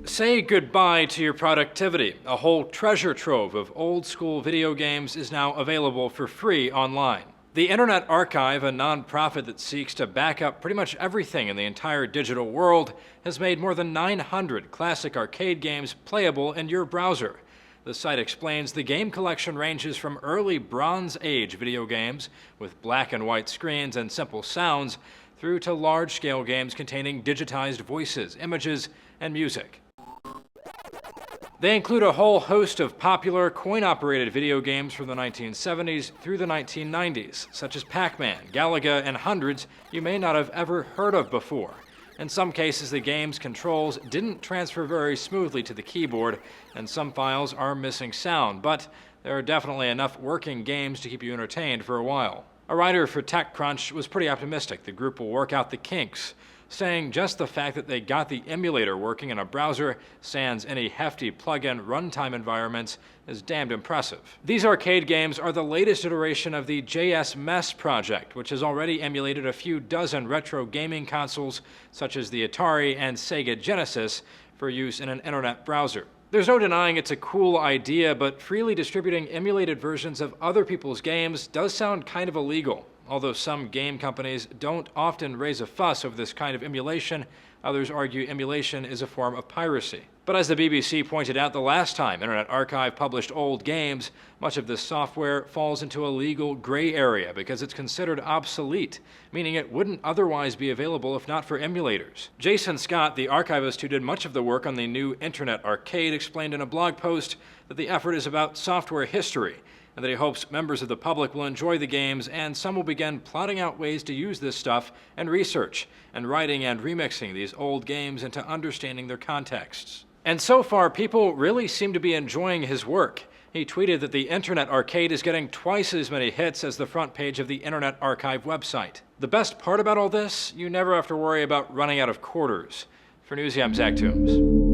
Say goodbye to your productivity. A whole treasure trove of old-school video games is now available for free online. The Internet Archive, a nonprofit that seeks to back up pretty much everything in the entire digital world, has made more than 900 classic arcade games playable in your browser. The site explains the game collection ranges from early Bronze Age video games with black and white screens and simple sounds through to large-scale games containing digitized voices, images, and music. They include a whole host of popular coin-operated video games from the 1970s through the 1990s, such as Pac-Man, Galaga, and hundreds you may not have ever heard of before. In some cases, the game's controls didn't transfer very smoothly to the keyboard, and some files are missing sound, but there are definitely enough working games to keep you entertained for a while. A writer for TechCrunch was pretty optimistic the group will work out the kinks, saying just the fact that they got the emulator working in a browser sans any hefty plug-in runtime environments is damned impressive. These arcade games are the latest iteration of the JS Mess project, which has already emulated a few dozen retro gaming consoles such as the Atari and Sega Genesis for use in an internet browser. There's no denying it's a cool idea, but freely distributing emulated versions of other people's games does sound kind of illegal. Although some game companies don't often raise a fuss over this kind of emulation, others argue emulation is a form of piracy. But as the BBC pointed out the last time Internet Archive published old games, much of this software falls into a legal gray area because it's considered obsolete, meaning it wouldn't otherwise be available if not for emulators. Jason Scott, the archivist who did much of the work on the new Internet Arcade, explained in a blog post that the effort is about software history, and that he hopes members of the public will enjoy the games and some will begin plotting out ways to use this stuff and research, and writing and remixing these old games into understanding their contexts. And so far, people really seem to be enjoying his work. He tweeted that the Internet Arcade is getting twice as many hits as the front page of the Internet Archive website. The best part about all this, you never have to worry about running out of quarters. For Newsy, I'm Zach Toombs.